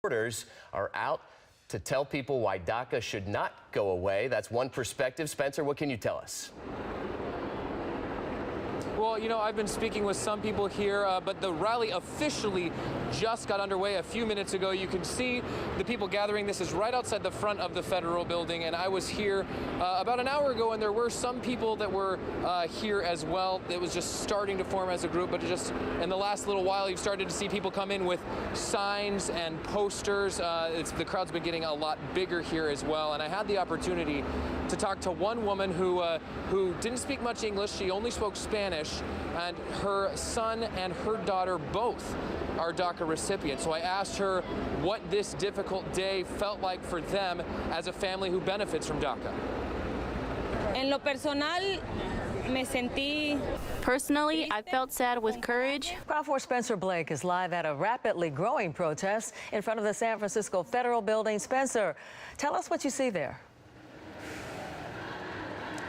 Reporters are out to tell people why DACA should not go away. That's one perspective. Spencer, what can you tell us? Well, you know, I've been speaking with some people here, but the rally officially just got underway a few minutes ago. You can see the people gathering. This is right outside the front of the federal building, and I was here about an hour ago, and there were some people that were here as well. It was just starting to form as a group, but just in the last little while, you've started to see people come in with signs and posters. The crowd's been getting a lot bigger here as well, and I had the opportunity to talk to one woman who didn't speak much English. She only spoke Spanish, and her son and her daughter both are DACA recipients. So I asked her what this difficult day felt like for them as a family who benefits from DACA. En lo personal, me sentí... Personally, I felt sad with courage. KRON 4 Spencer Blake is live at a rapidly growing protest in front of the San Francisco Federal Building. Spencer, tell us what you see there.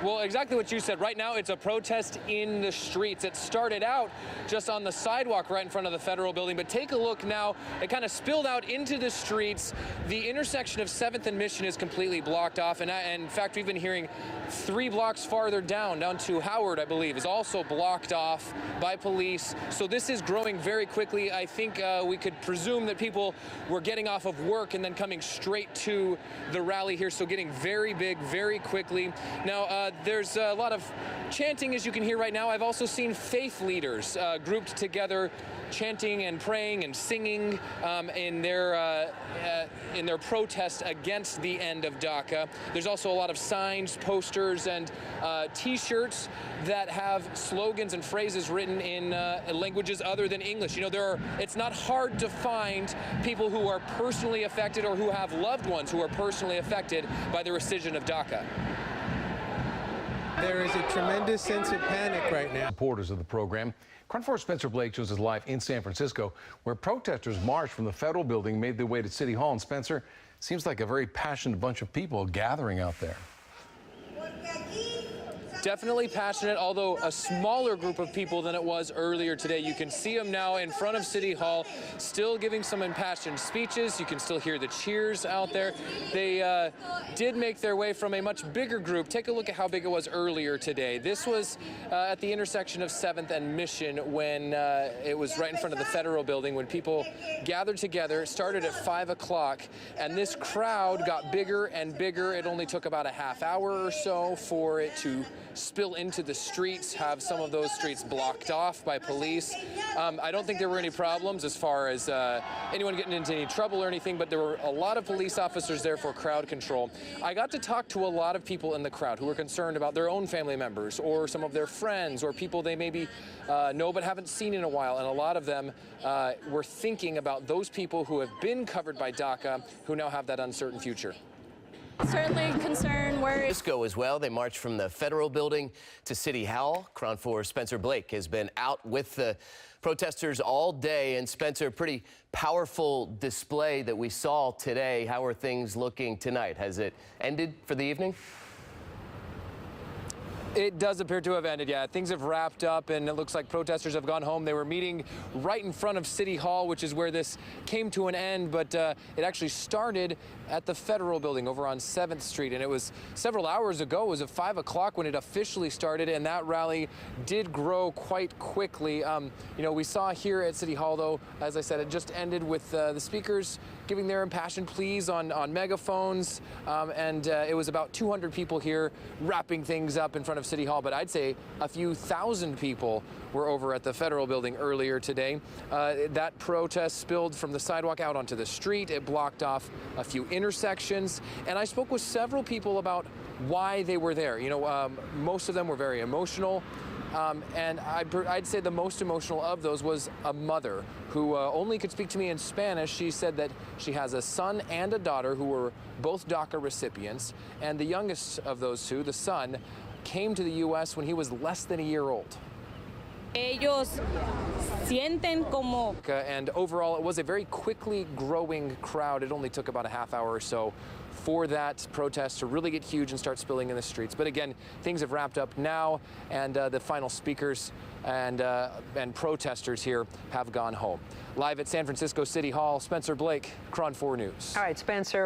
Well, exactly what you said. Right now, it's a protest in the streets. It started out just on the sidewalk right in front of the federal building, but take a look now. It kind of spilled out into the streets. The intersection of 7th and Mission is completely blocked off, and in fact, we've been hearing 3 blocks farther down to Howard, I believe, is also blocked off by police. So this is growing very quickly. I think we could presume that people were getting off of work and then coming straight to the rally here, so getting very big very quickly. Now, there's a lot of chanting, as you can hear right now. I've also seen faith leaders grouped together, chanting and praying and singing in their protest against the end of DACA. There's also a lot of signs, posters, and T-shirts that have slogans and phrases written in languages other than English. You know, it's not hard to find people who are personally affected or who have loved ones who are personally affected by the rescission of DACA. There is a tremendous sense of panic right now. Supporters of the program. KRON 4 Spencer Blake shows us live in San Francisco, where protesters marched from the federal building, made their way to City Hall. And Spencer, seems like a very passionate bunch of people gathering out there. Definitely passionate, although a smaller group of people than it was earlier today. You can see them now in front of City Hall, still giving some impassioned speeches. You can still hear the cheers out there. They did make their way from a much bigger group. Take a look at how big it was earlier today. This was at the intersection of 7th and Mission when it was right in front of the federal building when people gathered together. It started at 5 o'clock, and this crowd got bigger and bigger. It only took about a half hour or so for it to spill into the streets, have some of those streets blocked off by police. I don't think there were any problems as far as anyone getting into any trouble or anything, but there were a lot of police officers there for crowd control. I got to talk to a lot of people in the crowd who were concerned about their own family members or some of their friends or people they maybe know but haven't seen in a while, and a lot of them were thinking about those people who have been covered by DACA who now have that uncertain future. Certainly concerned, worried. Francisco as well. They marched from the federal building to City Hall. KRON 4 Spencer Blake has been out with the protesters all day. And Spencer, pretty powerful display that we saw today. How are things looking tonight? Has it ended for the evening? It does appear to have ended, yeah. Things have wrapped up, and it looks like protesters have gone home. They were meeting right in front of City Hall, which is where this came to an end, but it actually started at the federal building over on 7th Street, and it was several hours ago. It was at 5 o'clock when it officially started, and that rally did grow quite quickly. You know, we saw here at City Hall, though, as I said, it just ended with the speakers giving their impassioned pleas on megaphones, and it was about 200 people here wrapping things up in front of City Hall, but I'd say a few thousand people were over at the federal building earlier today. That protest spilled from the sidewalk out onto the street. It blocked off a few intersections, and I spoke with several people about why they were there. You know, most of them were very emotional. And I'd say the most emotional of those was a mother who only could speak to me in Spanish. She said that she has a son and a daughter who were both DACA recipients, and the youngest of those two, the son, came to the U.S. when he was less than a year old. ellos sienten como And overall, it was a very quickly growing crowd. It only took about a half hour or so for that protest to really get huge and start spilling in the streets. But again, things have wrapped up now, and the final speakers and protesters here have gone home. Live at San Francisco City Hall, Spencer Blake, KRON 4 News. All right, Spencer.